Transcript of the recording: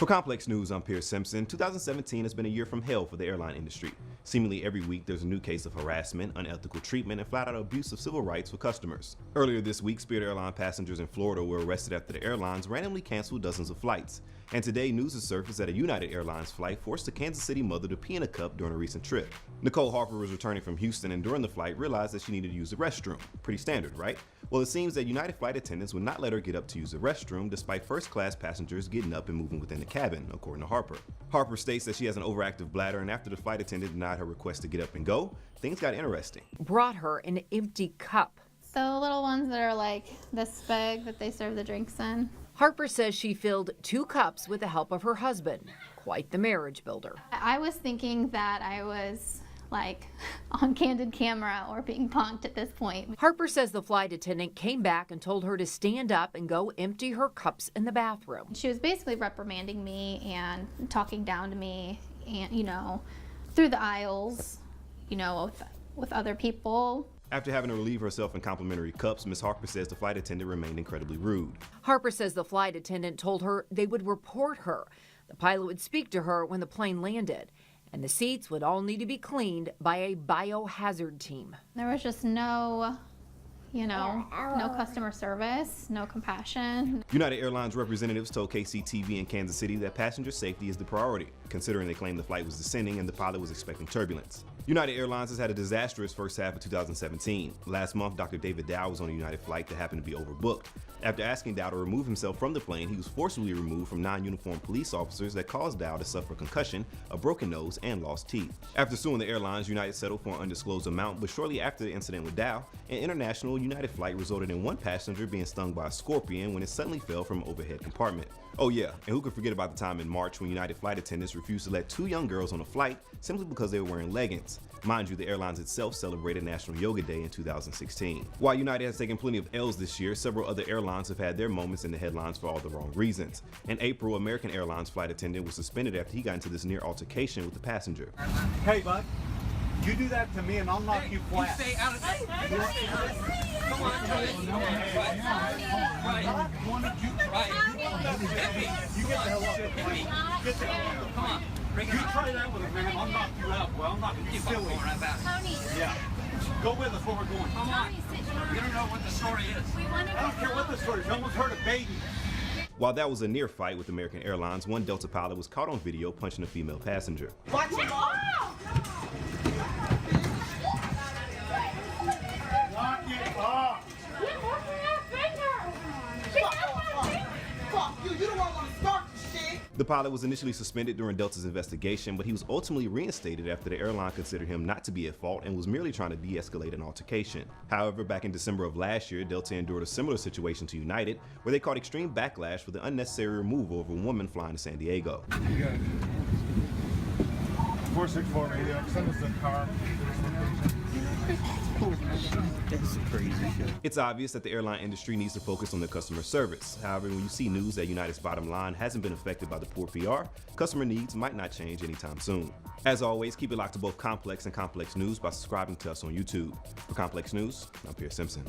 For Complex News, I'm Pierce Simpson. 2017 has been a year from hell for the airline industry. Seemingly every week, there's a new case of harassment, unethical treatment, and flat-out abuse of civil rights for customers. Earlier this week, Spirit Airline passengers in Florida were arrested after the airlines randomly canceled dozens of flights. And today, news has surfaced that a United Airlines flight forced a Kansas City mother to pee in a cup during a recent trip. Nicole Harper was returning from Houston and during the flight realized that she needed to use the restroom. Pretty standard, right? Well, it seems that United flight attendants would not let her get up to use the restroom despite first-class passengers getting up and moving within the cabin, according to Harper. Harper states that she has an overactive bladder, and after the flight attendant denied her request to get up and go, things got interesting. Brought her an empty cup. The little ones that are like this big that they serve the drinks in. Harper says she filled 2 cups with the help of her husband. Quite the marriage builder. I was thinking that I was like on candid camera or being punked at this point. Harper says the flight attendant came back and told her to stand up and go empty her cups in the bathroom. She was basically reprimanding me and talking down to me and, through the aisles, with other people. After having to relieve herself in complimentary cups, Ms. Harper says the flight attendant remained incredibly rude. Harper says the flight attendant told her they would report her. The pilot would speak to her when the plane landed, and the seats would all need to be cleaned by a biohazard team. There was just no customer service, no compassion. United Airlines representatives told KCTV in Kansas City that passenger safety is the priority, considering they claimed the flight was descending and the pilot was expecting turbulence. United Airlines has had a disastrous first half of 2017. Last month, Dr. David Dow was on a United flight that happened to be overbooked. After asking Dow to remove himself from the plane, he was forcibly removed from non-uniformed police officers that caused Dow to suffer concussion, a broken nose, and lost teeth. After suing the airlines, United settled for an undisclosed amount, but shortly after the incident with Dow, an international United flight resulted in one passenger being stung by a scorpion when it suddenly fell from an overhead compartment. Oh yeah, and who could forget about the time in March when United flight attendants refused to let 2 young girls on a flight simply because they were wearing leggings. Mind you, the airlines itself celebrated National Yoga Day in 2016. While United has taken plenty of L's this year, several other airlines have had their moments in the headlines for all the wrong reasons. In April, American Airlines flight attendant was suspended after he got into this near altercation with the passenger. Hey, bud, you do that to me and I'll knock you flat. You stay out of this. Come on, Tony. Right. You get the hell up. Get the hell up. Come on. Bring it You on. try that with a man, I'll knock you out, boy. I'll knock you Keep silly. going right back. Tony, Yeah. Go with us where we're going. Come on. Tony, sit down. You don't know what the story is. We want to I don't care what the story is. No one's heard of baby. While that was a near fight with American Airlines, one Delta pilot was caught on video punching a female passenger. Watch it. Knock it off. Fuck you. You don't want to start this shit. The pilot was initially suspended during Delta's investigation, but he was ultimately reinstated after the airline considered him not to be at fault and was merely trying to de-escalate an altercation. However, back in December of last year, Delta endured a similar situation to United, where they caught extreme backlash for the unnecessary removal of a woman flying to San Diego. 464 radio. Send us the car. That's crazy shit. It's obvious that the airline industry needs to focus on their customer service. However, when you see news that United's bottom line hasn't been affected by the poor PR, customer needs might not change anytime soon. As always, keep it locked to both Complex and Complex News by subscribing to us on YouTube. For Complex News, I'm Pierce Simpson.